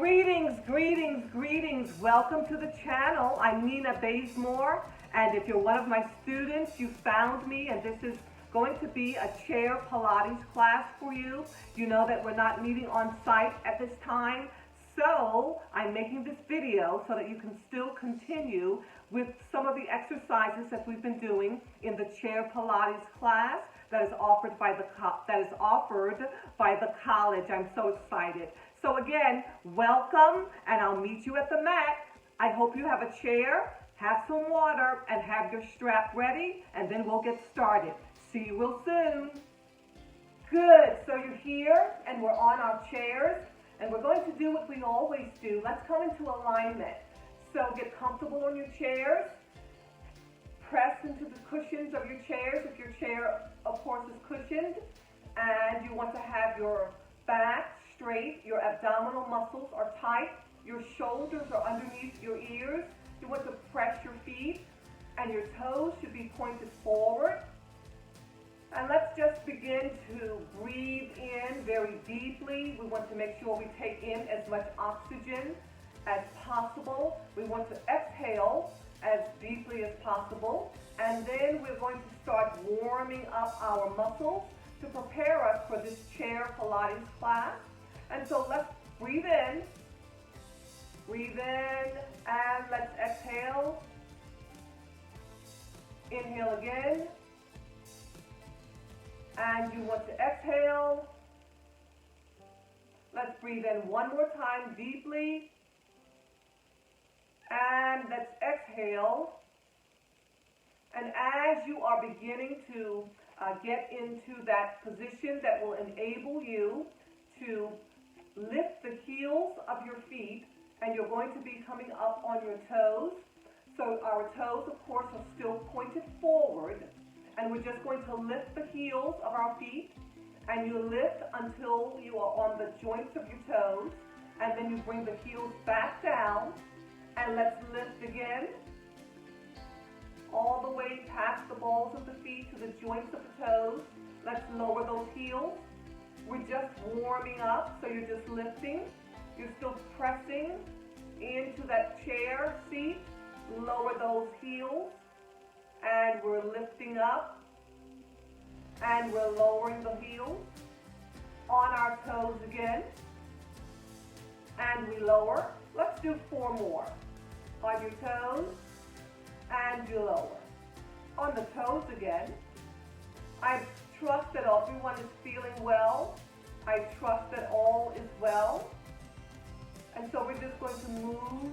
Greetings, greetings, greetings. Welcome to the channel. I'm Nina Bazemore, and if you're one of my students, you found me, and this is going to be a chair Pilates class for you. You know that we're not meeting on site at this time, so I'm making this video so that you can still continue with some of the exercises that we've been doing in the chair Pilates class that is offered by the college. I'm so excited. So again, welcome, and I'll meet you at the mat. I hope you have a chair, have some water, and have your strap ready, and then we'll get started. See you real soon. Good, so you're here, and we're on our chairs, and we're going to do what we always do. Let's come into alignment. So get comfortable on your chairs. Press into the cushions of your chairs if your chair, of course, is cushioned, and you want to have your back straight, your abdominal muscles are tight, your shoulders are underneath your ears. You want to press your feet, and your toes should be pointed forward. And let's just begin to breathe in very deeply. We want to make sure we take in as much oxygen as possible. We want to exhale as deeply as possible. And then we're going to start warming up our muscles to prepare us for this chair Pilates class. And so let's breathe in, and let's exhale. Inhale again, and you want to exhale. Let's breathe in one more time deeply, and let's exhale. And as you are beginning to get into that position that will enable you to lift the heels of your feet, and you're going to be coming up on your toes. So our toes, of course, are still pointed forward, and we're just going to lift the heels of our feet, and you lift until you are on the joints of your toes, and then you bring the heels back down, and let's lift again, all the way past the balls of the feet to the joints of the toes. Let's lower those heels. We're just warming up, so you're just lifting. You're still pressing into that chair seat. Lower those heels, and we're lifting up, and we're lowering the heels on our toes again, and we lower. Let's do 4 more. On your toes, and you lower. On the toes again. I trust that everyone is feeling well. I trust that all is well. And so we're just going to move,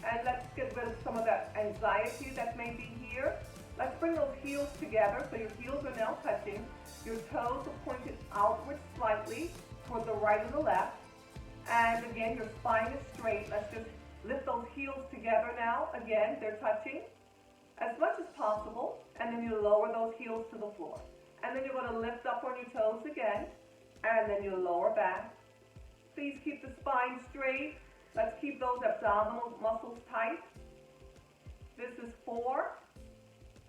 and let's get rid of some of that anxiety that may be here. Let's bring those heels together. So your heels are now touching. Your toes are pointed outward slightly toward the right and the left. And again, your spine is straight. Let's just lift those heels together now. Again, they're touching as much as possible. And then you lower those heels to the floor. And then you're going to lift up on your toes again. And then you lower back. Please keep the spine straight. Let's keep those abdominal muscles tight. This is 4.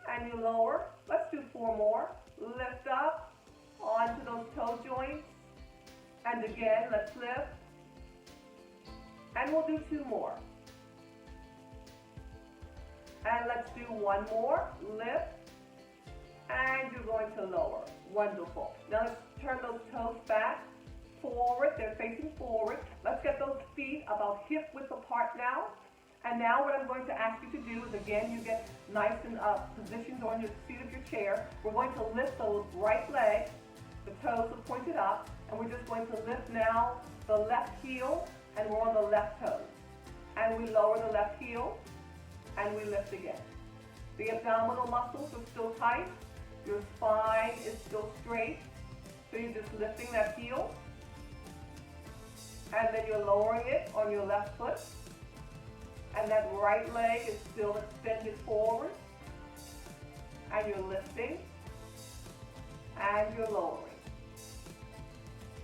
And you lower. Let's do 4 more. Lift up onto those toe joints. And again, let's lift. And we'll do 2 more. And let's do 1 more. Lift. And you're going to lower. Wonderful. Now let's turn those toes back. Forward. They're facing forward. Let's get those feet about hip width apart now. And now what I'm going to ask you to do is, again, you get nice and positioned on your seat of your chair. We're going to lift the right leg. The toes are pointed up. And we're just going to lift now the left heel, and we're on the left toes. And we lower the left heel, and we lift again. The abdominal muscles are still tight. Your spine is still straight. So you're just lifting that heel, and then you're lowering it on your left foot. And that right leg is still extended forward. And you're lifting, and you're lowering.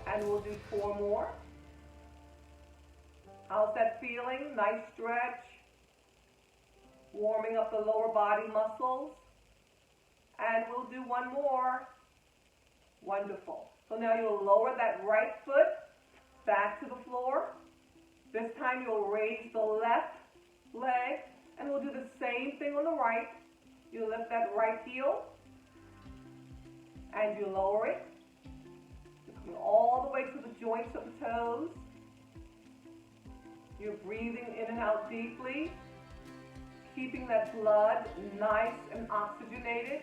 And we'll do 4 more. How's that feeling? Nice stretch. Warming up the lower body muscles. And we'll do 1 more. Wonderful. So now you'll lower that right foot back to the floor. This time you'll raise the left leg, and we'll do the same thing on the right. You lift that right heel, and you lower it. You're coming all the way to the joints of the toes. You're breathing in and out deeply, keeping that blood nice and oxygenated.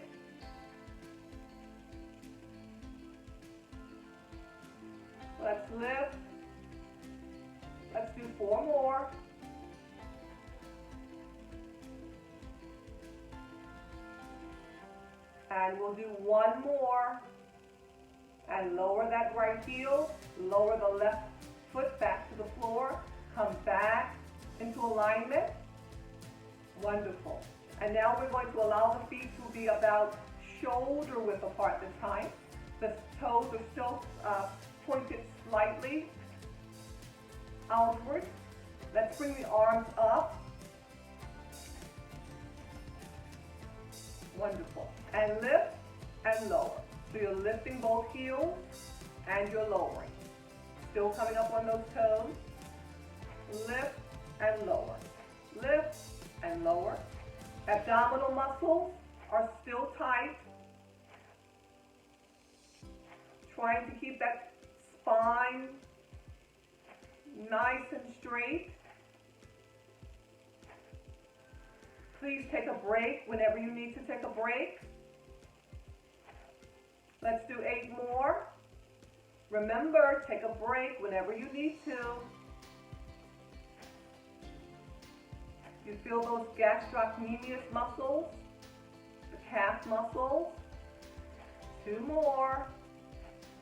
Let's lift. Let's do 4 more. And we'll do 1 more. And lower that right heel. Lower the left foot back to the floor. Come back into alignment. Wonderful. And now we're going to allow the feet to be about shoulder width apart this time. The toes are still pointed slightly outward. Let's bring the arms up. Wonderful. And lift and lower. So you're lifting both heels and you're lowering. Still coming up on those toes. Lift and lower. Lift and lower. Abdominal muscles are still tight. Trying to keep that spine nice and straight. Please take a break whenever you need to take a break. Let's do 8 more. Remember, take a break whenever you need to. You feel those gastrocnemius muscles, the calf muscles. 2 more.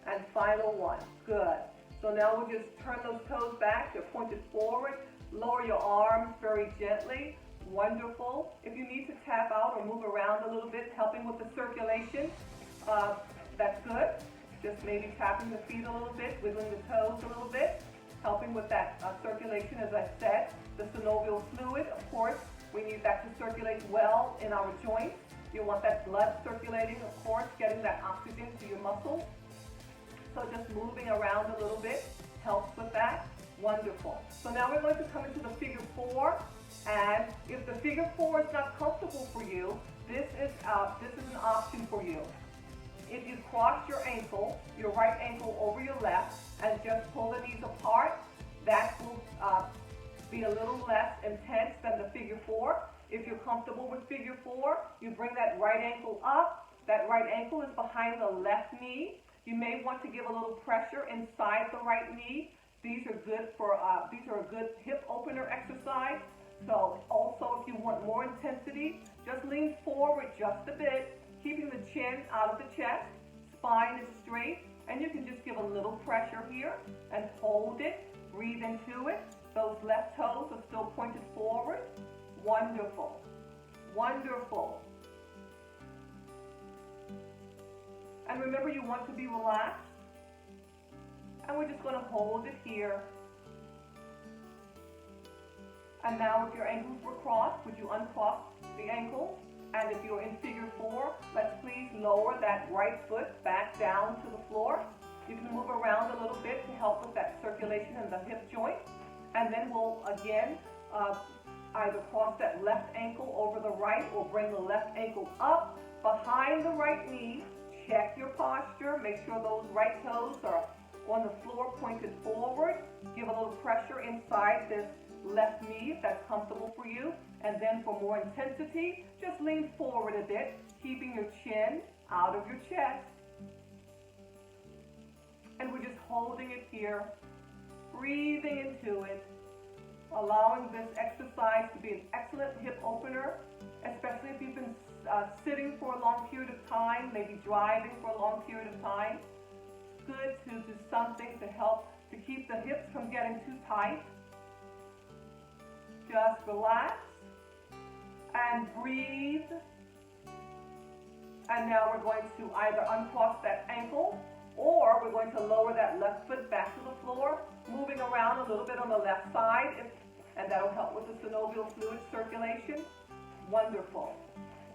And final 1. Good. So now we'll just turn those toes back. They're pointed forward. Lower your arms very gently. Wonderful. If you need to tap out or move around a little bit, helping with the circulation, that's good. Just maybe tapping the feet a little bit, wiggling the toes a little bit, helping with that circulation, as I said. The synovial fluid, of course, we need that to circulate well in our joints. You want that blood circulating, of course, getting that oxygen to your muscles. So just moving around a little bit helps with that. Wonderful. So now we're going to come into the figure 4. And if the figure 4 is not comfortable for you, this is an option for you. If you cross your ankle, your right ankle over your left, and just pull the knees apart, that will be a little less intense than the figure 4. If you're comfortable with figure 4, you bring that right ankle up. That right ankle is behind the left knee. You may want to give a little pressure inside the right knee. These are a good hip opener exercise. So also, if you want more intensity, just lean forward just a bit, keeping the chin out of the chest. Spine is straight, and you can just give a little pressure here and hold it. Breathe into it. Those left toes are still pointed forward. Wonderful. Wonderful. And remember, you want to be relaxed. And we're just going to hold it here. And now if your ankles were crossed, would you uncross the ankles? And if you're in figure 4, let's please lower that right foot back down to the floor. You can move around a little bit to help with that circulation in the hip joint. And then we'll again either cross that left ankle over the right or bring the left ankle up behind the right knee. Check your posture. Make sure those right toes are on the floor pointed forward. Give a little pressure inside this left knee if that's comfortable for you. And then for more intensity, just lean forward a bit, keeping your chin out of your chest. And we're just holding it here, breathing into it, allowing this exercise to be an excellent hip opener, especially if you've been sitting for a long period of time, maybe driving for a long period of time. It's good to do something to help to keep the hips from getting too tight. Just relax and breathe. And now we're going to either uncross that ankle or we're going to lower that left foot back to the floor, moving around a little bit on the left side, and that'll help with the synovial fluid circulation. Wonderful.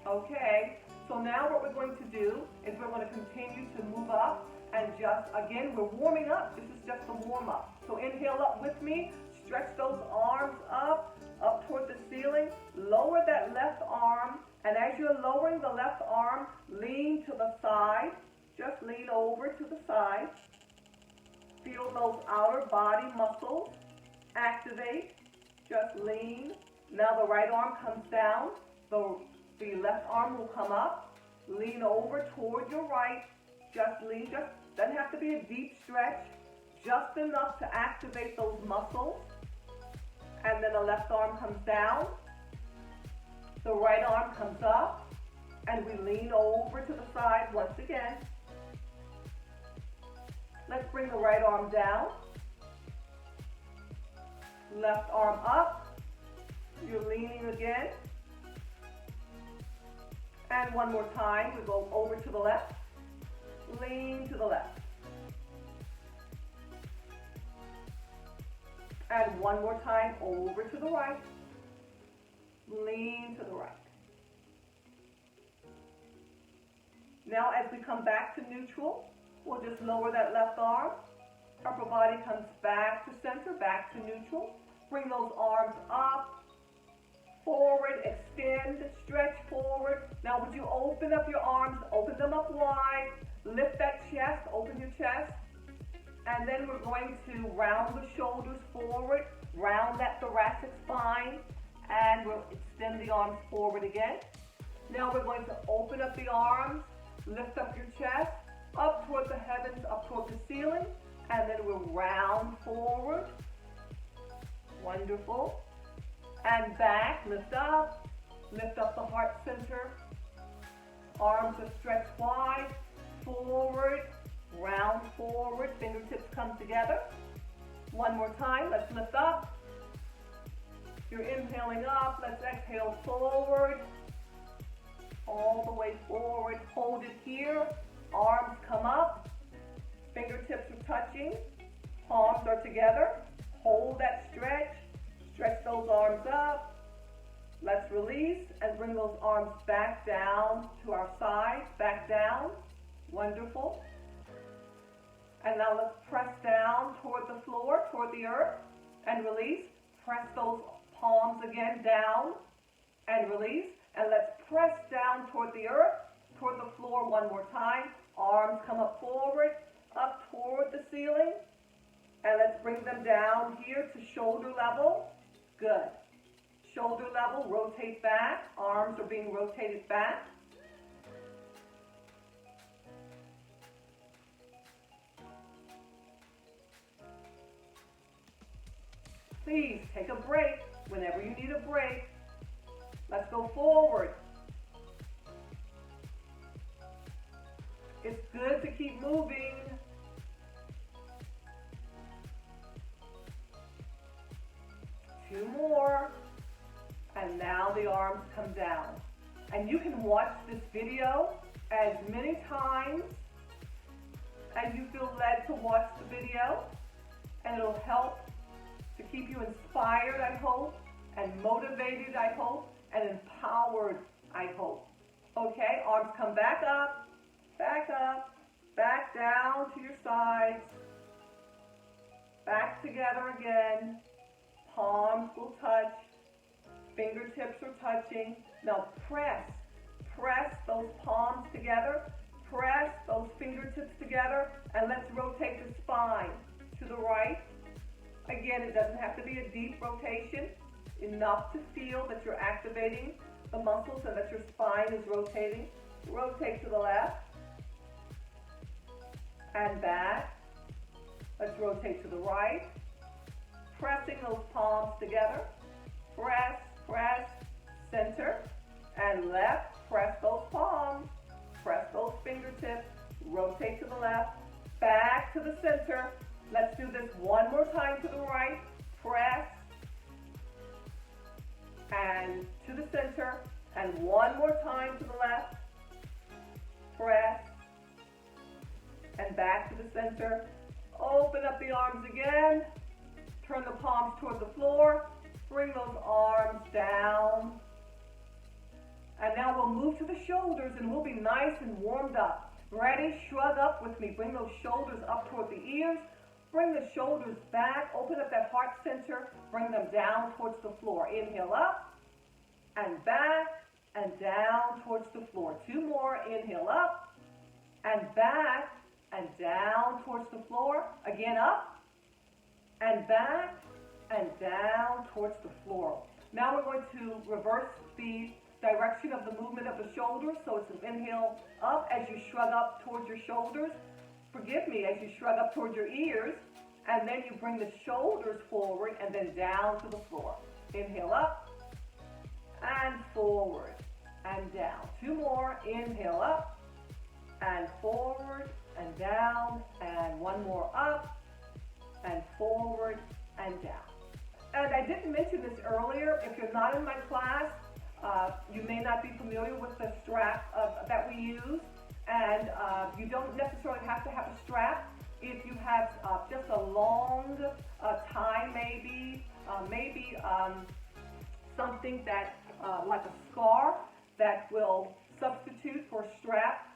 Okay, so now what we're going to do is we're going to continue to move up And just, again, we're warming up. This is just a warm up. So inhale up with me. Stretch those arms up toward the ceiling. Lower that left arm. And as you're lowering the left arm, lean to the side. Just lean over to the side. Feel those outer body muscles activate. Just lean. Now the right arm comes down. The left arm will come up. Lean over toward your right. Just lean. Just doesn't have to be a deep stretch. Just enough to activate those muscles. And then the left arm comes down. The right arm comes up. And we lean over to the side once again. Let's bring the right arm down. Left arm up. You're leaning again. And one more time, we go over to the left. Lean to the left. And one more time, over to the right. Lean to the right. Now as we come back to neutral, we'll just lower that left arm. Upper body comes back to center, back to neutral. Bring those arms up, forward, extend, stretch forward. Now would you open up your arms, open them up wide, lift that chest, open your chest. And then we're going to round the shoulders forward, round that thoracic spine, and we'll extend the arms forward again. Now we're going to open up the arms, lift up your chest, up toward the heavens, up toward the ceiling, and then we'll round forward. Wonderful. And back, lift up the heart center. Arms are stretched wide, forward, round forward, fingertips come together. One more time, let's lift up. You're inhaling up, let's exhale forward, all the way forward. Hold it here, arms come up, fingertips are touching, palms are together. Hold that stretch, stretch those arms up. Let's release and bring those arms back down to our sides, back down. Wonderful. And now let's press down toward the floor, toward the earth, and release. Press those palms again down and release. And let's press down toward the earth, toward the floor one more time. Arms come up forward, up toward the ceiling. And let's bring them down here to shoulder level. Good. Shoulder level, rotate back. Arms are being rotated back. Please take a break whenever you need a break. Let's go forward. It's good to keep moving. Two more. And now the arms come down. And you can watch this video as many times as you feel led to watch the video. And it'll help to keep you inspired, I hope, and motivated, I hope, and empowered, I hope. Okay, arms come back up, back down to your sides, back together again. Palms will touch, fingertips are touching. Now press those palms together, press those fingertips together, and let's rotate the spine to the right. Again, it doesn't have to be a deep rotation, enough to feel that you're activating the muscles and that your spine is rotating. Rotate to the left and back. Let's rotate to the right. Pressing those palms together. Press, center, and left. Press those palms. Press those fingertips. Rotate to the left. Back to the center. Let's do this one more time to the right. Press. And to the center. And one more time to the left. Press. And back to the center. Open up the arms again. Turn the palms toward the floor. Bring those arms down. And now we'll move to the shoulders and we'll be nice and warmed up. Ready? Shrug up with me. Bring those shoulders up toward the ears. Bring the shoulders back. Open up that heart center. Bring them down towards the floor. Inhale up and back and down towards the floor. Two more. Inhale up and back and down towards the floor. Again, up and back and down towards the floor. Now we're going to reverse the direction of the movement of the shoulders. So it's an inhale up as you shrug up towards your shoulders. Forgive me, as you shrug up towards your ears. And then you bring the shoulders forward and then down to the floor. Inhale up and forward and down. Two more. Inhale up and forward and down. And one more up and forward and down. And I didn't mention this earlier. If you're not in my class, you may not be familiar with the strap that we use. And you don't necessarily have to have a strap. If you have just a long tie, maybe something that like a scarf that will substitute for a strap.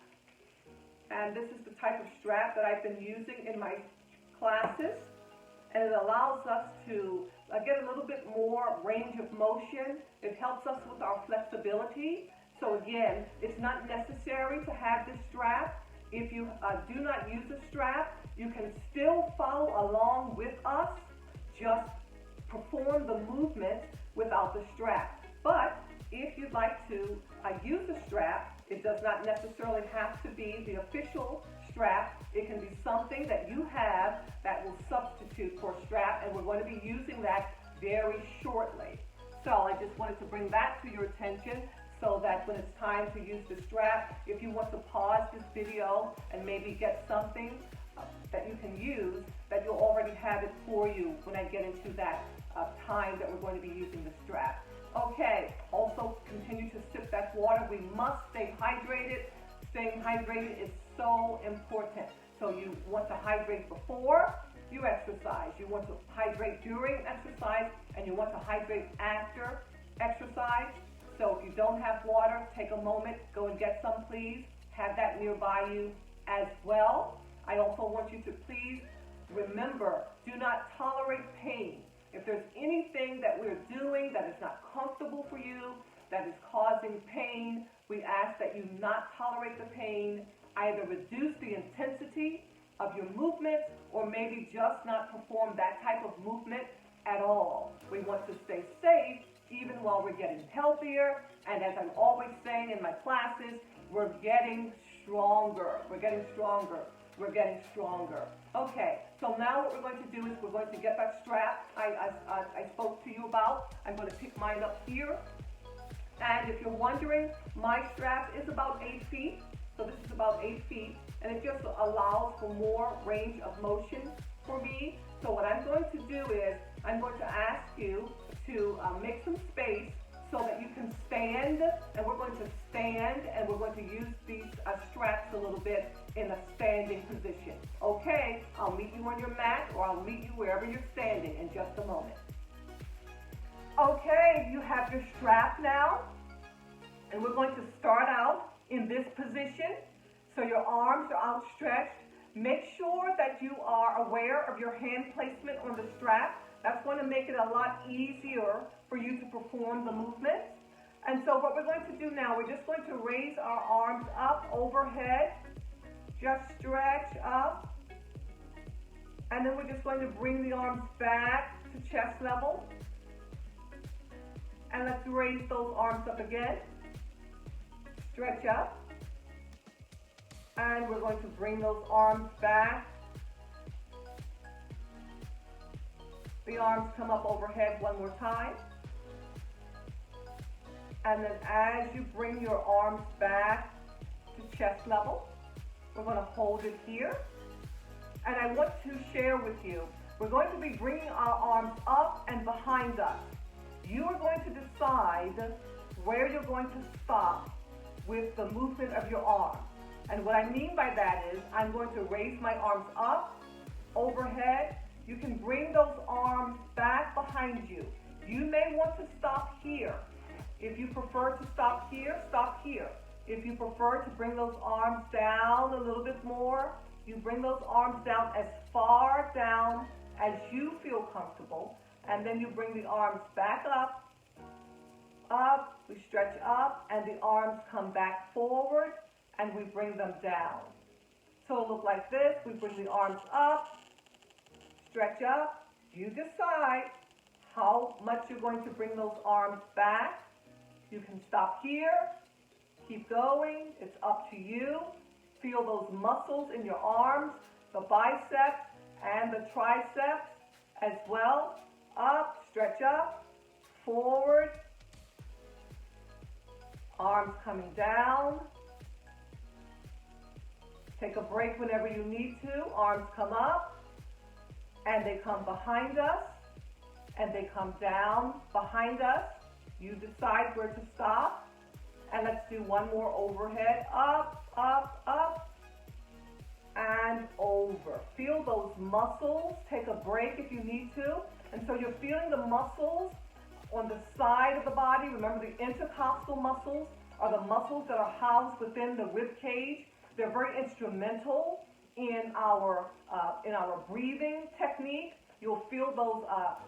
And this is the type of strap that I've been using in my classes. And it allows us to get a little bit more range of motion. It helps us with our flexibility. So again, it's not necessary to have this strap. If you do not use a strap, you can still follow along with us. Just perform the movement without the strap. But if you'd like to use a strap, it does not necessarily have to be the official strap. It can be something that you have that will substitute for a strap, and we're going to be using that very shortly. So I just wanted to bring that to your attention so that when it's time to use the strap, if you want to pause this video and maybe get something that you can use, that you'll already have it for you when I get into that time that we're going to be using the strap. Okay, also continue to sip that water. We must stay hydrated. Staying hydrated is so important. So you want to hydrate before you exercise. You want to hydrate during exercise, and you want to hydrate after exercise. So if you don't have water, take a moment, go and get some, please. Have that nearby you as well. I also want you to please remember, do not tolerate pain. If there's anything that we're doing that is not comfortable for you, that is causing pain, we ask that you not tolerate the pain, either reduce the intensity of your movement or maybe just not perform that type of movement at all. We want to stay safe even while we're getting healthier, and as I'm always saying in my classes, we're getting stronger. We're getting stronger. We're getting stronger. Okay, so now what we're going to do is we're going to get that strap I spoke to you about. I'm going to pick mine up here. And if you're wondering, my strap is about 8 feet. So this is about 8 feet. And it just allows for more range of motion for me. So what I'm going to do is I'm going to ask you to make some space so that you can stand. And we're going to stand and we're going to use these straps a little bit in a standing position. Okay, I'll meet you on your mat or I'll meet you wherever you're standing in just a moment. Okay, you have your strap now, and we're going to start out in this position. So your arms are outstretched. Make sure that you are aware of your hand placement on the strap. That's going to make it a lot easier for you to perform the movement. And so what we're going to do now, we're just going to raise our arms up overhead. Just stretch up. And then we're just going to bring the arms back to chest level. And let's raise those arms up again. Stretch up. And we're going to bring those arms back. The arms come up overhead one more time. And then as you bring your arms back to chest level, we're going to hold it here. And I want to share with you, we're going to be bringing our arms up and behind us. You are going to decide where you're going to stop with the movement of your arms. And what I mean by that is I'm going to raise my arms up, overhead. You can bring those arms back behind you. You may want to stop here. If you prefer to stop here, stop here. If you prefer to bring those arms down a little bit more, you bring those arms down as far down as you feel comfortable, and then you bring the arms back up, we stretch up, and the arms come back forward, and we bring them down. So it'll look like this. We bring the arms up, stretch up. You decide how much you're going to bring those arms back. You can stop here, keep going, it's up to you. Feel those muscles in your arms, the biceps and the triceps as well. Up, stretch up, forward, arms coming down. Take a break whenever you need to. Arms come up and they come behind us and they come down behind us. You decide where to stop. And let's do one more overhead. Up, up, up, and over. Feel those muscles. Take a break if you need to. And so you're feeling the muscles on the side of the body. Remember, the intercostal muscles are the muscles that are housed within the rib cage. They're very instrumental in our breathing technique. You'll feel those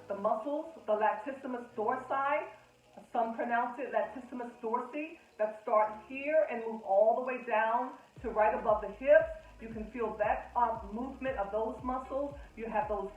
the muscles, the latissimus dorsi. Some pronounce it latissimus dorsi, that start here and move all the way down to right above the hips. You can feel that movement of those muscles. You have those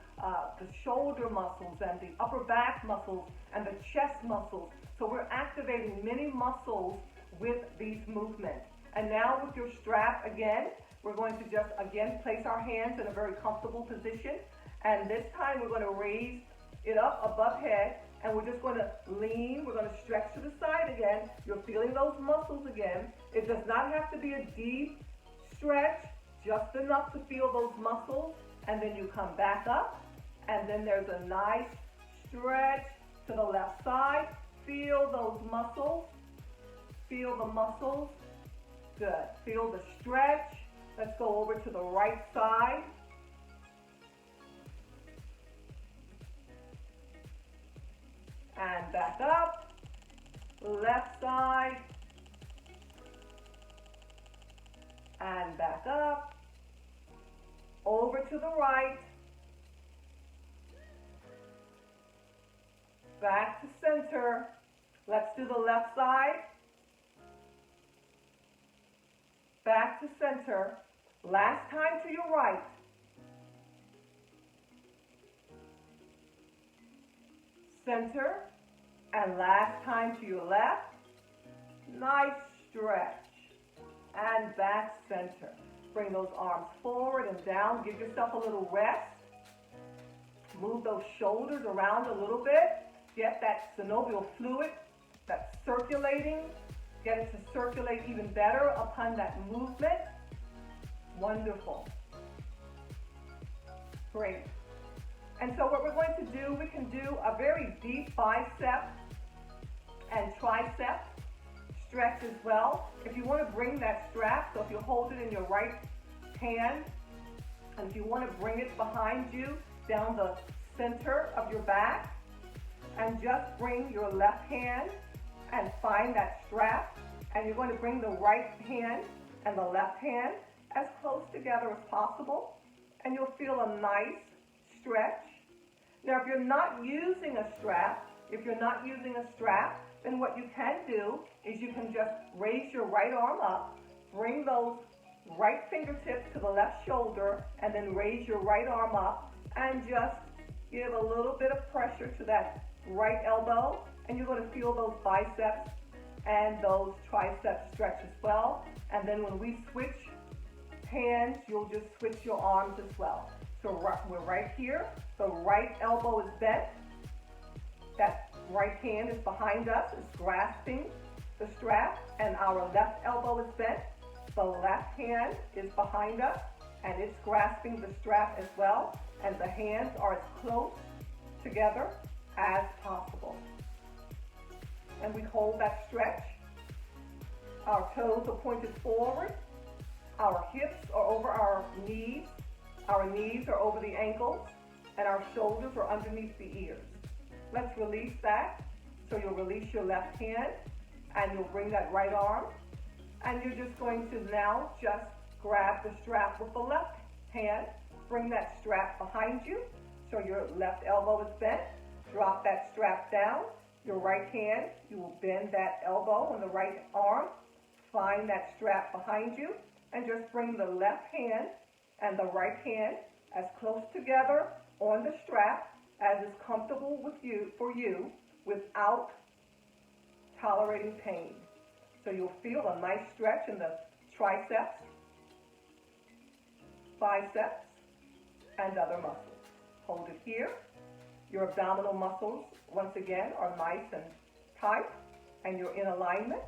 the shoulder muscles and the upper back muscles and the chest muscles. So we're activating many muscles with these movements. And now with your strap, again, we're going to just, again, place our hands in a very comfortable position. And this time we're going to raise it up above head. And we're just going to lean. We're going to stretch to the side again. You're feeling those muscles again. It does not have to be a deep stretch, just enough to feel those muscles. And then you come back up. And then there's a nice stretch to the left side. Feel those muscles. Feel the muscles. Good. Feel the stretch. Let's go over to the right side. And back up. Left side. And back up. Over to the right. Back to center. Let's do the left side. Back to center. Last time to your right. Center. And last time to your left. Nice stretch. And back center. Bring those arms forward and down. Give yourself a little rest. Move those shoulders around a little bit. Get that synovial fluid that's circulating. Get it to circulate even better upon that movement. Wonderful. Great. And so what we're going to do, we can do a very deep bicep and tricep stretch as well. If you want to bring that strap, so if you hold it in your right hand, and if you want to bring it behind you down the center of your back, and just bring your left hand and find that strap, and you're going to bring the right hand and the left hand as close together as possible, and you'll feel a nice stretch. Now, if you're not using a strap, then what you can do is you can just raise your right arm up, bring those right fingertips to the left shoulder, and then raise your right arm up, and just give a little bit of pressure to that right elbow, and you're going to feel those biceps and those triceps stretch as well. And then when we switch hands, you'll just switch your arms as well. So we're right here. The right elbow is bent. That right hand is behind us. It's grasping the strap, and our left elbow is bent. The left hand is behind us, and it's grasping the strap as well. And the hands are as close together as possible. And we hold that stretch. Our toes are pointed forward. Our hips are over our knees. Our knees are over the ankles. And our shoulders are underneath the ears. Let's release that. So you'll release your left hand, and you'll bring that right arm, And you're just going to now just grab the strap with the left hand, bring that strap behind you, so your left elbow is bent, drop that strap down, your right hand, you will bend that elbow on the right arm, find that strap behind you, and just bring the left hand and the right hand as close together on the strap as is comfortable with you, for you, without tolerating pain. So you'll feel a nice stretch in the triceps, biceps, and other muscles. Hold it here. Your abdominal muscles, once again, are nice and tight, and you're in alignment.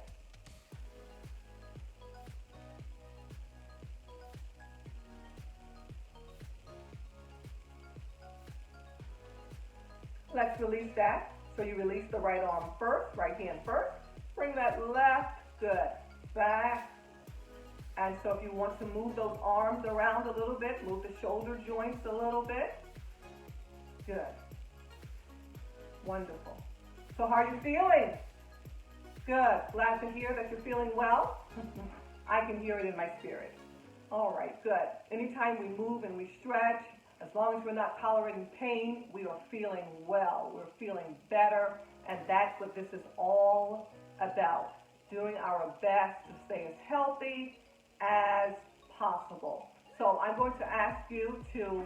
Let's release that. So you release the right arm first, right hand first. Bring that left, good, back. And so if you want to move those arms around a little bit, move the shoulder joints a little bit. Good. Wonderful. So how are you feeling? Good. Glad to hear that you're feeling well. I can hear it in my spirit. All right, good. Anytime we move and we stretch, as long as we're not tolerating pain, we are feeling well. We're feeling better, and that's what this is all about. Doing our best to stay as healthy as possible. So I'm going to ask you to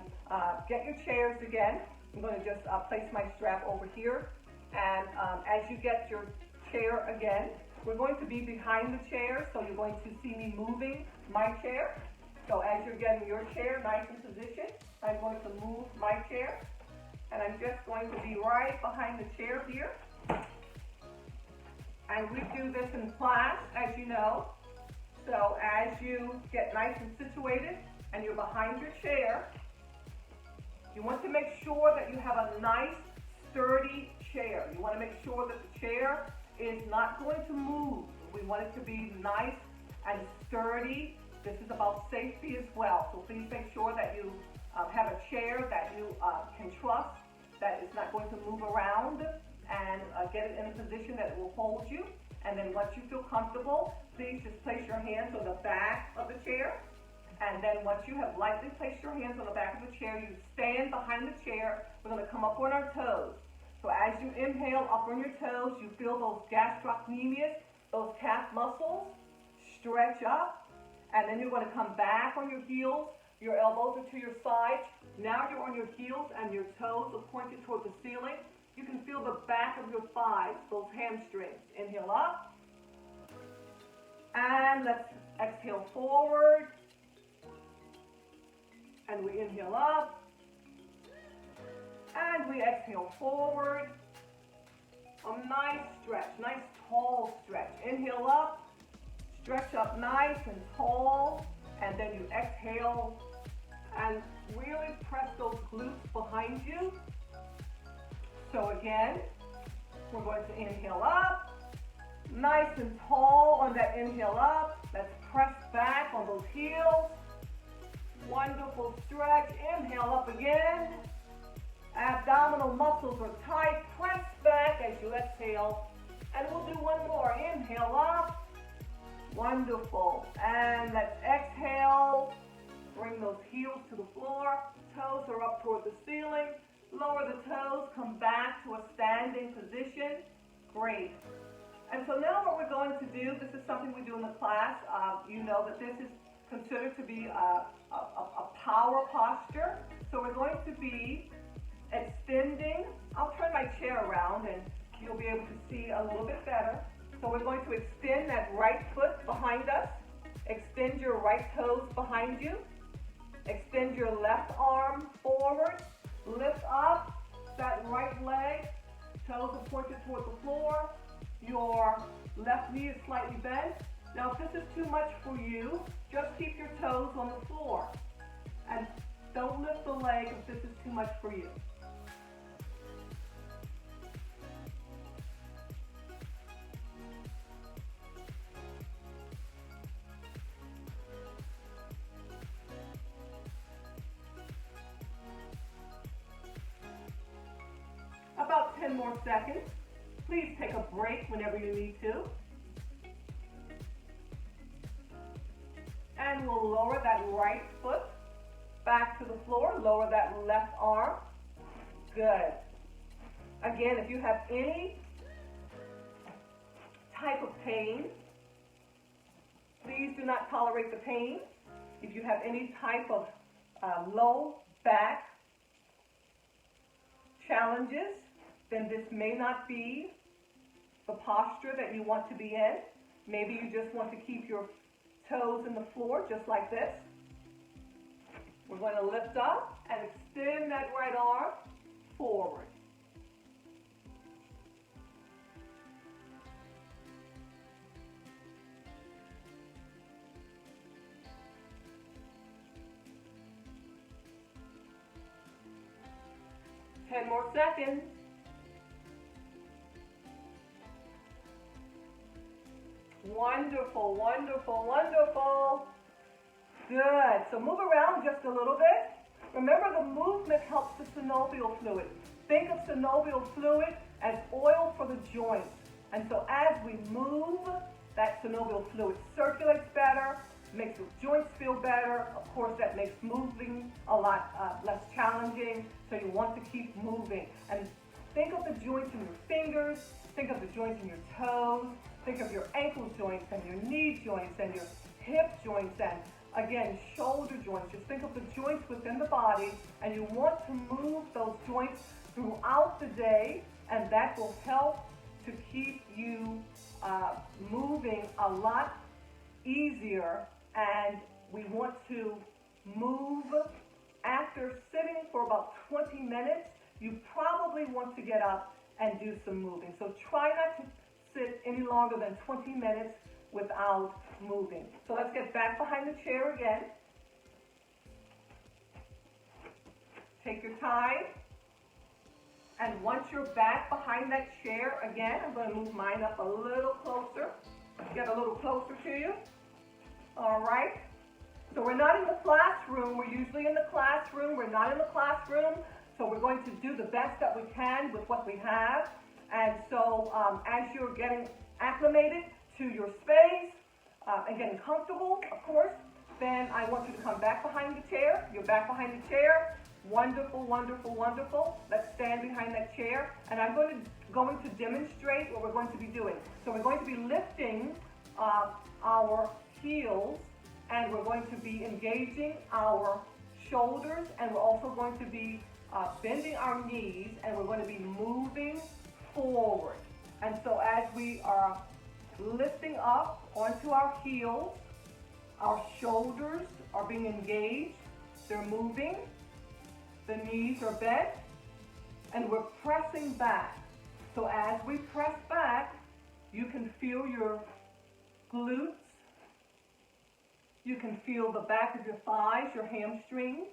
get your chairs again. I'm going to just place my strap over here. And as you get your chair again, we're going to be behind the chair, so you're going to see me moving my chair. So as you're getting your chair nice in position, I'm going to move my chair. And I'm just going to be right behind the chair here. And we do this in class, as you know. So as you get nice and situated and you're behind your chair, you want to make sure that you have a nice, sturdy chair. You want to make sure that the chair is not going to move. We want it to be nice and sturdy. This is about safety as well. So please make sure that you have a chair that you can trust, that is not going to move around, and get it in a position that it will hold you. And then once you feel comfortable, please just place your hands on the back of the chair. And then once you have lightly placed your hands on the back of the chair, you stand behind the chair. We're going to come up on our toes. So as you inhale up on your toes, you feel those gastrocnemius, those calf muscles, stretch up. And then you're going to come back on your heels. Your elbows are to your sides. Now you're on your heels and your toes are pointed toward the ceiling. You can feel the back of your thighs, those hamstrings. Inhale up. And let's exhale forward. And we inhale up. And we exhale forward. A nice stretch, nice tall stretch. Inhale up. Stretch up nice and tall. And then you exhale and really press those glutes behind you. So again, we're going to inhale up, nice and tall on that inhale up. Let's press back on those heels. Wonderful stretch. Inhale up again. Abdominal muscles are tight. Press back as you exhale. And we'll do one more. Inhale up. Wonderful. And let's exhale. Bring those heels to the floor. Toes are up toward the ceiling. Lower the toes, come back to a standing position. Great. And so now what we're going to do, this is something we do in the class. You know that this is considered to be a power posture. So we're going to be extending. I'll turn my chair around and you'll be able to see a little bit better. So we're going to extend that right foot behind us. Extend your right toes behind you. Extend your left arm forward. Lift up that right leg. Toes are pointed toward the floor. Your left knee is slightly bent. Now if this is too much for you, just keep your toes on the floor. And don't lift the leg if this is too much for you. About 10 more seconds. Please take a break whenever you need to. time, we'll lower that right foot back to the floor. Lower that left arm. Good. Again, if you have any type of pain, please do not tolerate the pain. If you have any type of low back challenges, then this may not be the posture that you want to be in. Maybe you just want to keep your toes in the floor just like this. We're going to lift up and extend that right arm forward. Ten more seconds. Wonderful, wonderful, wonderful. Good. So move around just a little bit. Remember, the movement helps the synovial fluid. Think of synovial fluid as oil for the joints. And so as we move, that synovial fluid circulates better, makes the joints feel better. Of course, that makes moving a lot less challenging. So you want to keep moving. And think of the joints in your fingers. Think of the joints in your toes. Think of your ankle joints and your knee joints and your hip joints and, again, shoulder joints. Just think of the joints within the body, and you want to move those joints throughout the day, and that will help to keep you moving a lot easier. And we want to move after sitting for about 20 minutes. You probably want to get up and do some moving. So try not to sit any longer than 20 minutes without moving. So let's get back behind the chair again. Take your time. And once you're back behind that chair again, I'm going to move mine up a little closer. Get a little closer to you. All right. So we're not in the classroom. We're usually in the classroom. We're not in the classroom. So we're going to do the best that we can with what we have. And so as you're getting acclimated to your space and getting comfortable, of course, then I want you to come back behind the chair. You're back behind the chair. Wonderful, wonderful, wonderful. Let's stand behind that chair. And I'm going to demonstrate what we're going to be doing. So we're going to be lifting our heels, and we're going to be engaging our shoulders, and we're also going to be bending our knees, and we're going to be moving forward. And so as we are lifting up onto our heels, our shoulders are being engaged, they're moving, the knees are bent, and we're pressing back. So as we press back, you can feel your glutes, you can feel the back of your thighs, your hamstrings,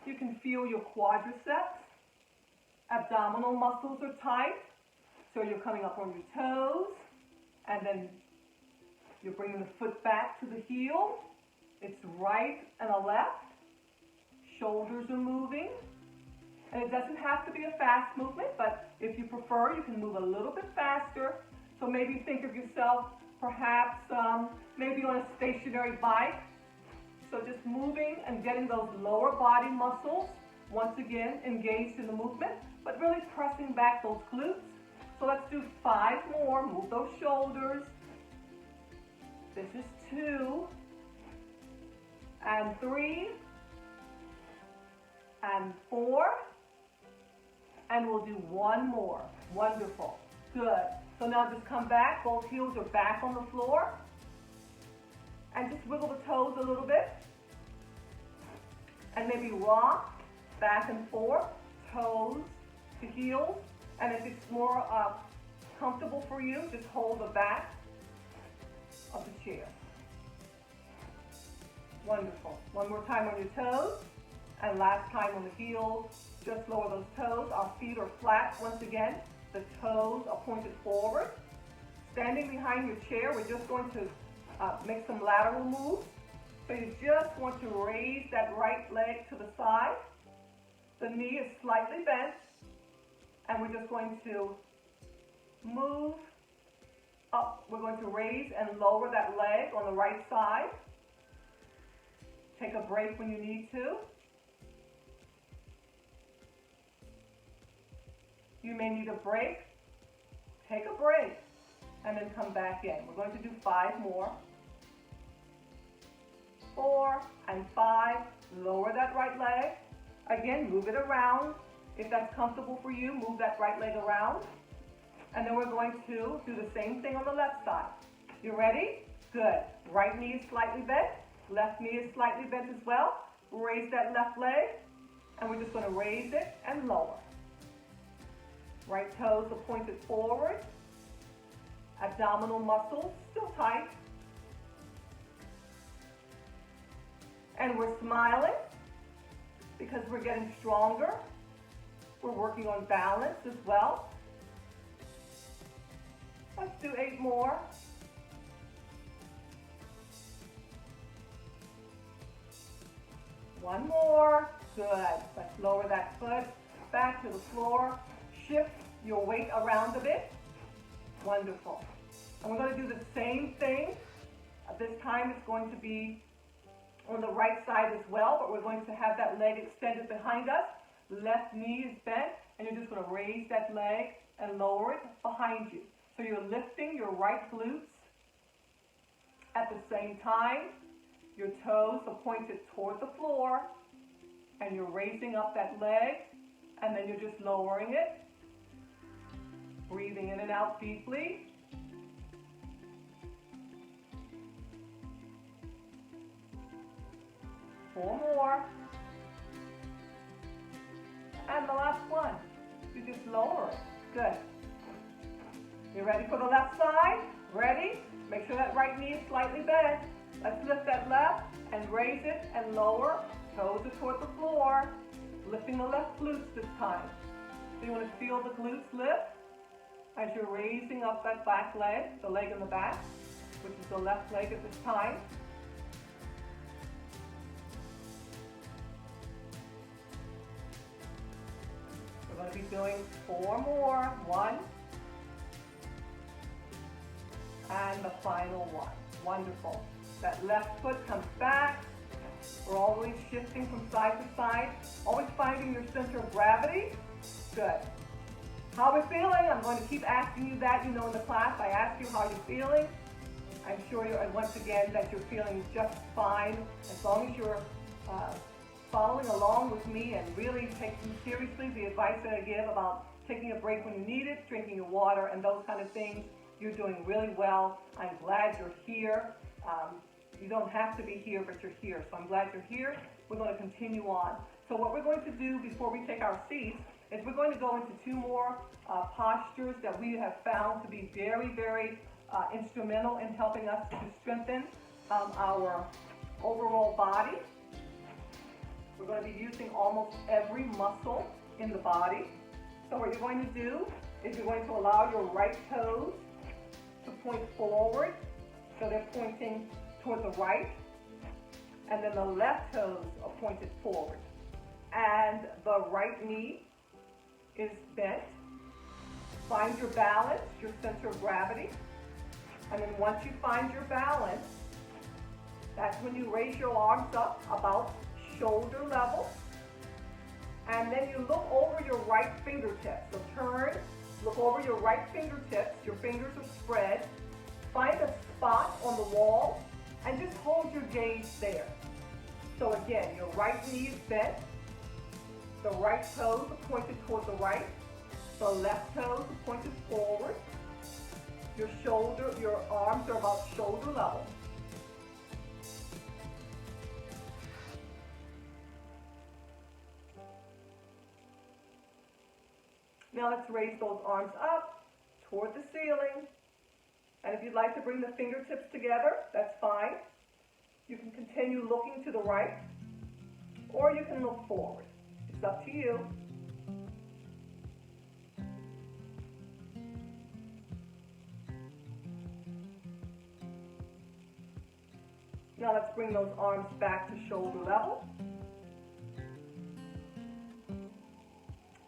you can feel your quadriceps. Abdominal muscles are tight, so you're coming up on your toes, and then you're bringing the foot back to the heel. It's right and a left. Shoulders are moving, and it doesn't have to be a fast movement, but if you prefer, you can move a little bit faster. So maybe think of yourself perhaps maybe on a stationary bike. So just moving and getting those lower body muscles once again engaged in the movement, but really pressing back those glutes. So let's do 5 more. Move those shoulders. This is 2 and 3 and 4, and we'll do 1 more. Wonderful. Good. So now just come back. Both heels are back on the floor, and just wiggle the toes a little bit, and maybe rock back and forth, toes to heels. And if it's more comfortable for you, just hold the back of the chair. Wonderful. One more time on your toes, and last time on the heels. Just lower those toes. Our feet are flat once again. The toes are pointed forward. Standing behind your chair, we're just going to make some lateral moves. So you just want to raise that right leg to the side. The knee is slightly bent, and we're just going to move up. We're going to raise and lower that leg on the right side. Take a break when you need to. You may need a break. Take a break and then come back in. We're going to do 5 more. 4 and 5. Lower that right leg. Again, move it around. If that's comfortable for you, move that right leg around. And then we're going to do the same thing on the left side. You ready? Good. Right knee is slightly bent. Left knee is slightly bent as well. Raise that left leg. And we're just going to raise it and lower. Right toes are pointed forward. Abdominal muscles still tight. And we're smiling because we're getting stronger. We're working on balance as well. Let's do 8 more. One more. Good. Let's lower that foot back to the floor. Shift your weight around a bit. Wonderful. And we're going to do the same thing. This time it's going to be on the right side as well, but we're going to have that leg extended behind us. Left knee is bent, and you're just going to raise that leg and lower it behind you. So you're lifting your right glutes. At the same time, your toes are pointed toward the floor, and you're raising up that leg, and then you're just lowering it. Breathing in and out deeply. Four more. And the last one. You just lower it. Good. You ready for the left side? Ready? Make sure that right knee is slightly bent. Let's lift that left and raise it and lower. Toes are toward the floor. Lifting the left glutes this time. So you want to feel the glutes lift as you're raising up that back leg, the leg in the back, which is the left leg at this time. We're going to be doing 4 more. 1. And the final one. Wonderful. That left foot comes back. We're always shifting from side to side. Always finding your center of gravity. Good. How are we feeling? I'm going to keep asking you that. You know, in the class, I ask you how you're feeling. I'm sure you're, and once again, that you're feeling just fine as long as you're following along with me and really taking seriously the advice that I give about taking a break when you need it, drinking your water, and those kind of things. You're doing really well. I'm glad you're here. You don't have to be here, but you're here. So I'm glad you're here. We're going to continue on. So what we're going to do before we take our seats is we're going to go into 2 more postures that we have found to be very, very instrumental in helping us to strengthen our overall body. We're going to be using almost every muscle in the body. So what you're going to do is you're going to allow your right toes to point forward. So they're pointing toward the right. And then the left toes are pointed forward. And the right knee is bent. Find your balance, your center of gravity. And then once you find your balance, that's when you raise your arms up about shoulder level. And then you look over your right fingertips. So turn, look over your right fingertips. Your fingers are spread. Find a spot on the wall and just hold your gaze there. So again, your right knee is bent. The right toes are pointed toward the right. The left toes are pointed forward. Your arms are about shoulder level. Now let's raise those arms up toward the ceiling. And if you'd like to bring the fingertips together, that's fine. You can continue looking to the right, or you can look forward. It's up to you. Now let's bring those arms back to shoulder level.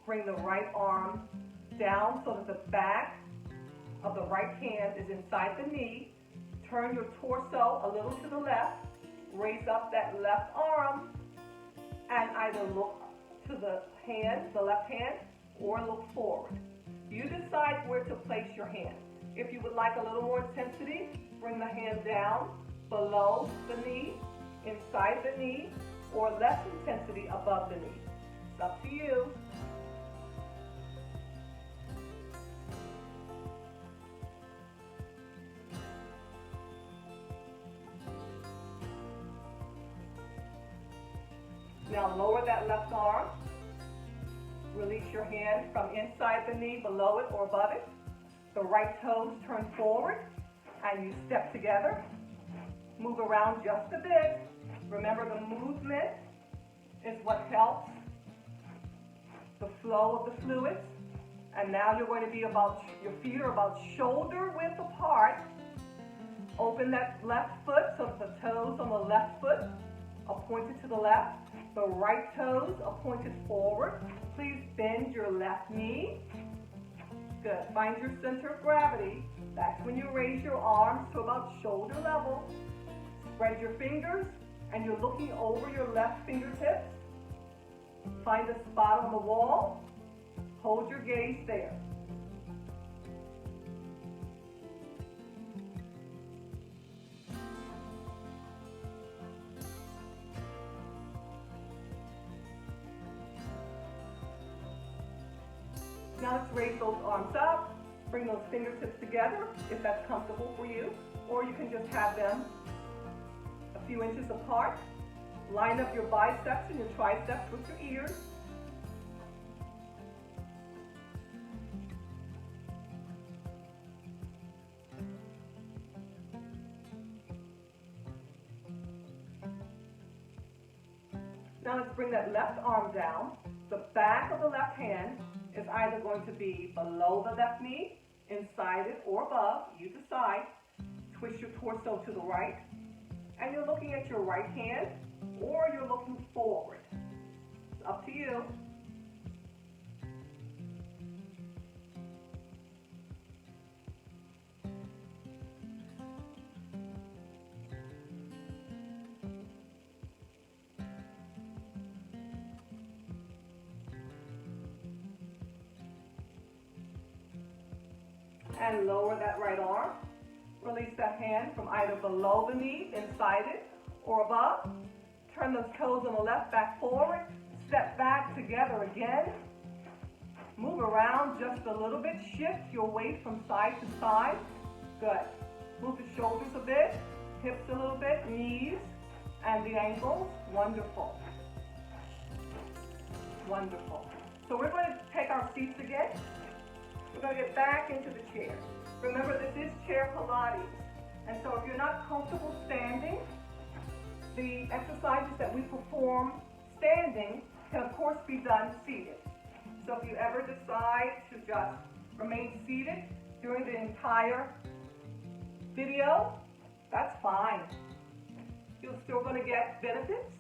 Bring the right arm down so that the back of the right hand is inside the knee. Turn your torso a little to the left. raise up that left arm and either look to the hand, the left hand, or look forward. You decide where to place your hand. If you would like a little more intensity, bring the hand down below the knee, inside the knee, or less intensity above the knee. It's up to you. Now lower that left arm. Release your hand from inside the knee, below it or above it. The right toes turn forward and you step together. Move around just a bit. Remember, the movement is what helps the flow of the fluids. And now you're going to be your feet are about shoulder width apart. Open that left foot so that the toes on the left foot are pointed to the left. The right toes are pointed forward. Please bend your left knee. Good. Find your center of gravity. That's when you raise your arms to about shoulder level. Spread your fingers and you're looking over your left fingertips. Find a spot on the wall. Hold your gaze there. Now let's raise those arms up. Bring those fingertips together if that's comfortable for you. Or you can just have them a few inches apart. Line up your biceps and your triceps with your ears. Now let's bring that left arm down. The back of the left hand is either going to be below the left knee, inside it, or above. You decide. Twist your torso to the right. And you're looking at your right hand, or you're looking forward. It's up to you. And lower that right arm. Release that hand from either below the knee, inside it, or above. Turn those toes on the left back forward. Step back together again. Move around just a little bit. Shift your weight from side to side. Good. Move the shoulders a bit, hips a little bit, knees, and the ankles. Wonderful. Wonderful. So we're going to take our seats again. We're going to get back into the chair. Remember, this is chair Pilates. And so if you're not comfortable standing, the exercises that we perform standing can, of course, be done seated. So if you ever decide to just remain seated during the entire video, that's fine. You're still going to get benefits.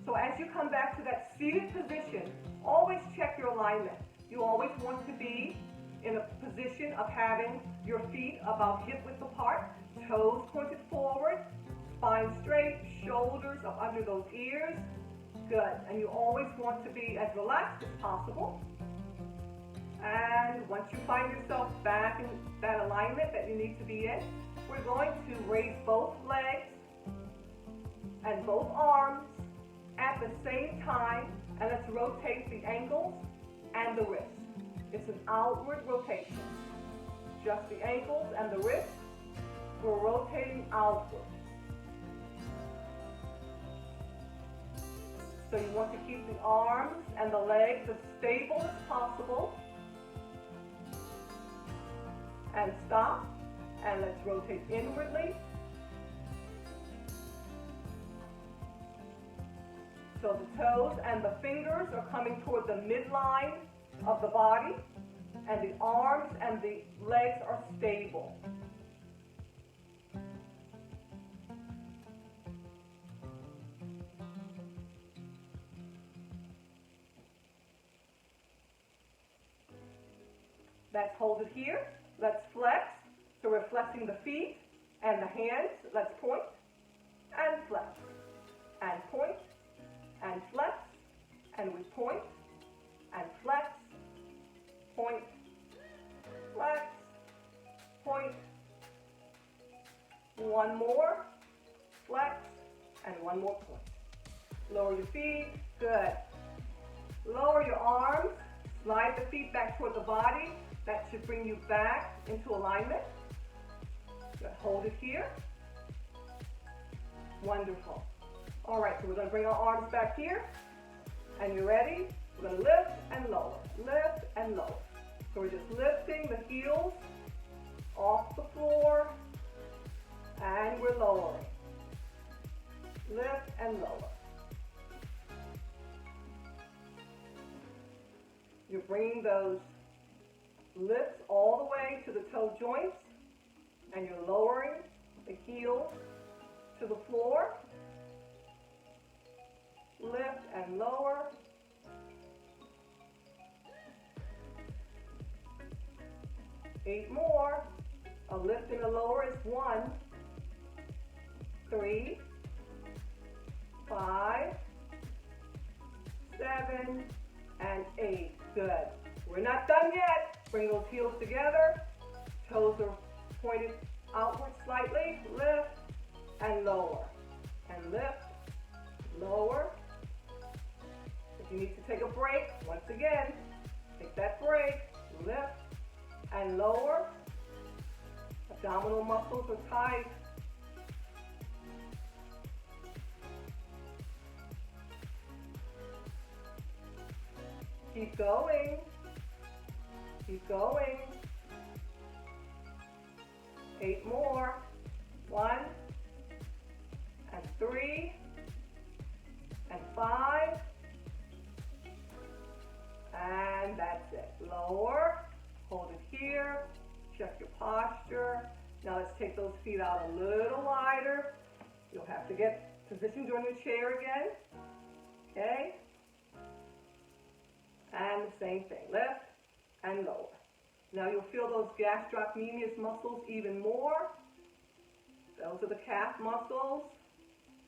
So as you come back to that seated position, always check your alignment. You always want to be in a position of having your feet about hip width apart, toes pointed forward, spine straight, shoulders up under those ears. Good. And you always want to be as relaxed as possible. And once you find yourself back in that alignment that you need to be in, we're going to raise both legs and both arms at the same time, and let's rotate the ankles and the wrists. It's an outward rotation. Just the ankles and the wrists, we're rotating outward. So you want to keep the arms and the legs as stable as possible. And stop. And let's rotate inwardly. So the toes and the fingers are coming toward the midline of the body, and the arms and the legs are stable. Let's hold it here. Let's flex. So we're flexing the feet and the hands. Let's point and flex. one more, flex, and one more point. Lower your feet, good. Lower your arms, slide the feet back toward the body. That should bring you back into alignment. Good. Hold it here. Wonderful. All right, so we're going to bring our arms back here. And you're ready? We're going to lift and lower, lift and lower. So we're just lifting the heels off the floor, and we're lowering. Lift and lower. You're bringing those lifts all the way to the toe joints, and you're lowering the heels to the floor. Lift and lower. Eight more. A lift and a lower is 1, 3, 5, 7, and 8. Good. We're not done yet. Bring those heels together. Toes are pointed outward slightly. Lift and lower. And lift, lower. If you need to take a break, once again, take that break. Lift and lower. Abdominal muscles are tight. Keep going. Keep going. 8 more. 1 and 3 and 5. And that's it. Lower. Hold it here. Check your posture. Now let's take those feet out a little wider. You'll have to get positioned on your chair again. Okay? And the same thing. Lift and lower. Now you'll feel those gastrocnemius muscles even more. Those are the calf muscles.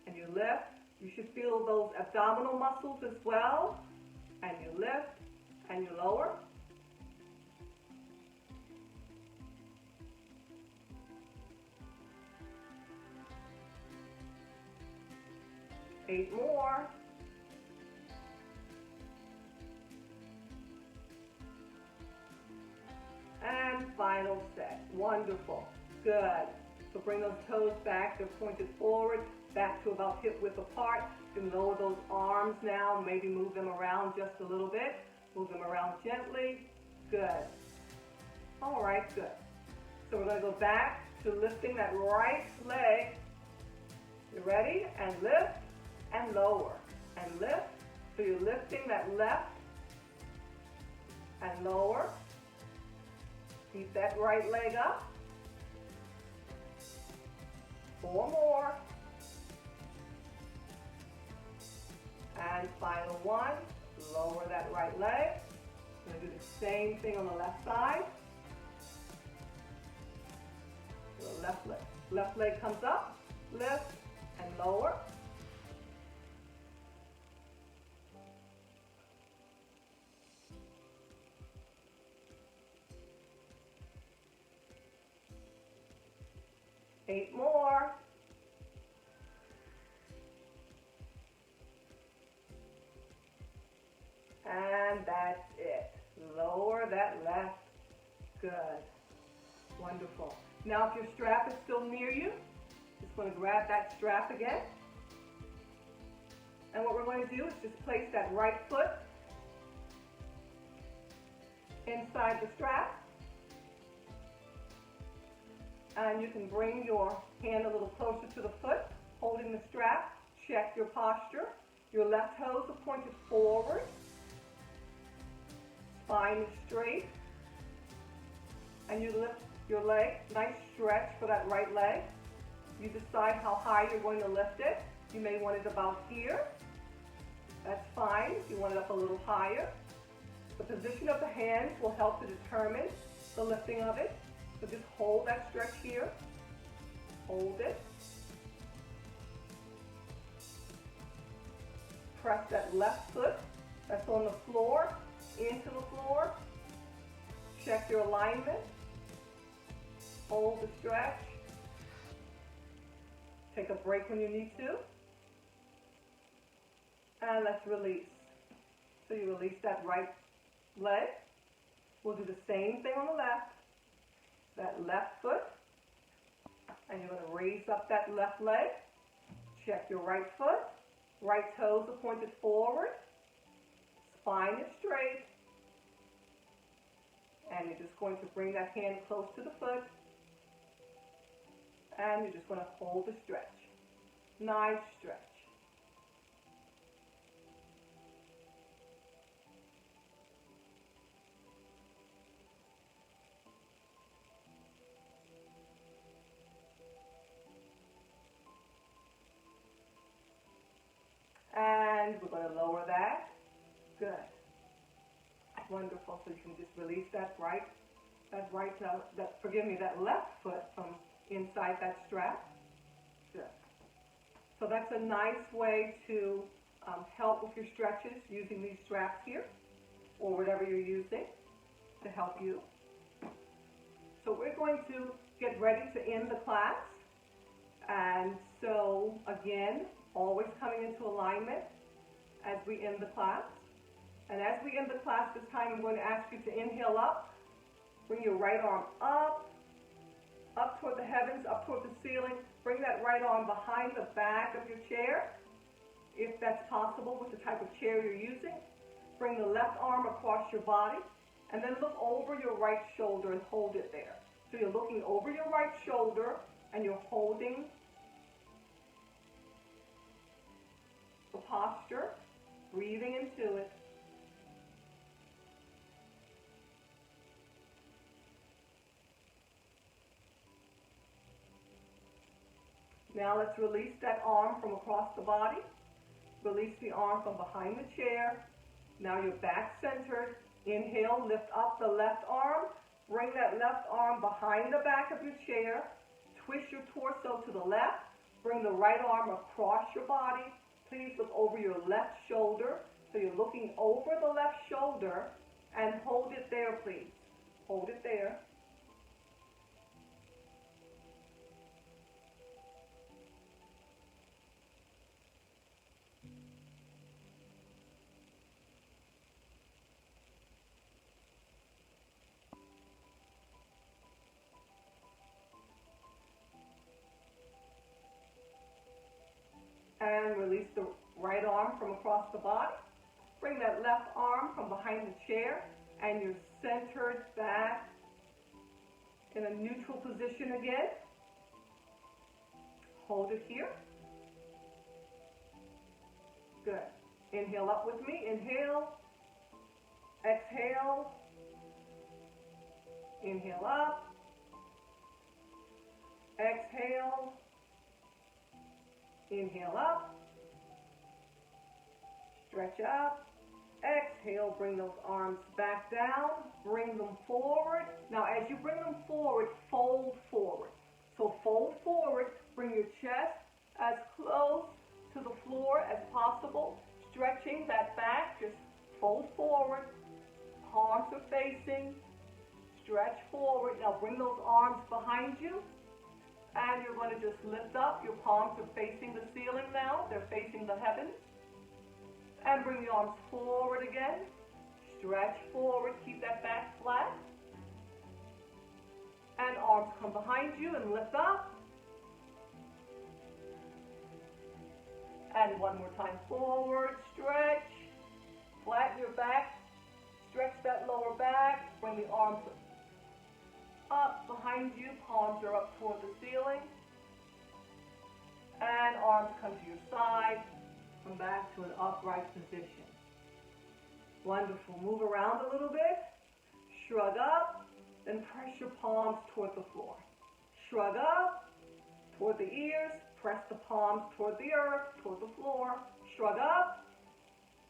And you lift. You should feel those abdominal muscles as well. And you lift and you lower. Eight more. And final set. Wonderful. Good. So bring those toes back. They're pointed forward, back to about hip width apart. You can lower those arms now. Maybe move them around just a little bit. Move them around gently. Good. All right, good. So we're going to go back to lifting that right leg. You ready? And lift and lower. And lift. So you're lifting that left and lower. Keep that right leg up. 4 more. And final one. Lower that right leg. I'm going to do the same thing on the left side. The left leg comes up. Lift and lower. Eight more. And that's it. Lower that left. Good. Wonderful. Now if your strap is still near you, just going to grab that strap again. And what we're going to do is just place that right foot inside the strap. And you can bring your hand a little closer to the foot, holding the strap. Check your posture. Your left toes are pointed forward. Spine is straight. And you lift your leg. Nice stretch for that right leg. You decide how high you're going to lift it. You may want it about here. That's fine. If you want it up a little higher. The position of the hands will help to determine the lifting of it. So just hold that stretch here. Hold it. Press that left foot that's on the floor into the floor. Check your alignment. Hold the stretch. Take a break when you need to. And let's release. So you release that right leg. We'll do the same thing on the left. That left foot. And you're going to raise up that left leg. Check your right foot. Right toes are pointed forward. Spine is straight. And you're just going to bring that hand close to the foot. And you're just going to hold the stretch. Nice stretch. And we're going to lower that. Good. Wonderful. So you can just release that left foot from inside that strap. Good. So that's a nice way to help with your stretches using these straps here, or whatever you're using to help you. So we're going to get ready to end the class. And so again, always coming into alignment as we end the class. And as we end the class this time, I'm going to ask you to inhale up. Bring your right arm up toward the heavens, up toward the ceiling. Bring that right arm behind the back of your chair, if that's possible with the type of chair you're using. Bring the left arm across your body, and then look over your right shoulder and hold it there. So you're looking over your right shoulder, and you're holding the posture, breathing into it. Now let's release that arm from across the body. Release the arm from behind the chair. Now you're back centered. Inhale, lift up the left arm. Bring that left arm behind the back of your chair. Twist your torso to the left. Bring the right arm across your body. Please look over your left shoulder. So you're looking over the left shoulder and hold it there, please. Hold it there. And release the right arm from across the body. Bring that left arm from behind the chair, and you're centered back in a neutral position again. Hold it here. Good. Inhale up with me. Inhale. Exhale. Inhale up. Exhale. Inhale up. Stretch up. Exhale, bring those arms back down. Bring them forward. Now as you bring them forward, fold forward. So fold forward. Bring your chest as close to the floor as possible. Stretching that back. Just fold forward. Palms are facing. Stretch forward. Now bring those arms behind you. And you're going to just lift up. Your palms are facing the ceiling now. They're facing the heavens. And bring the arms forward again. Stretch forward. Keep that back flat. And arms come behind you and lift up. And one more time forward. Stretch. Flatten your back. Stretch that lower back. Bring the arms up behind you. Palms are up toward the ceiling. And arms come to your side. Come back to an upright position. Wonderful. Move around a little bit. Shrug up. Then press your palms toward the floor. Shrug up toward the ears. Press the palms toward the earth, toward the floor. Shrug up.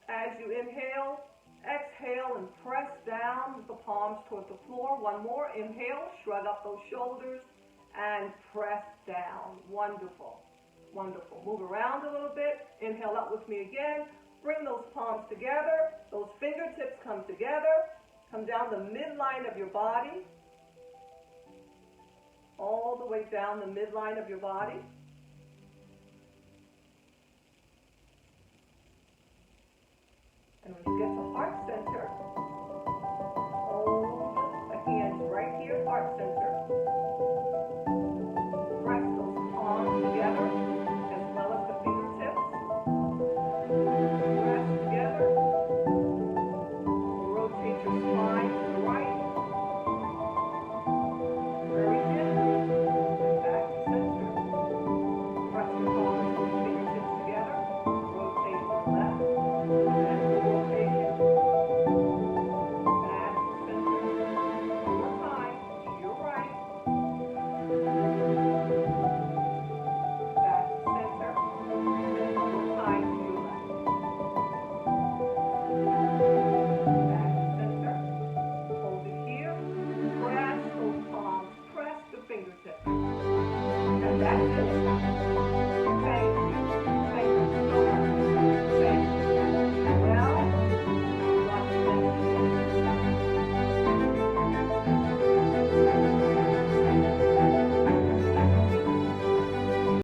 As you inhale, exhale and press down with the palms toward the floor. One more. Inhale. Shrug up those shoulders and press down. Wonderful. Wonderful. Move around a little bit. Inhale up with me again. Bring those palms together. Those fingertips come together. Come down the midline of your body. All the way down the midline of your body.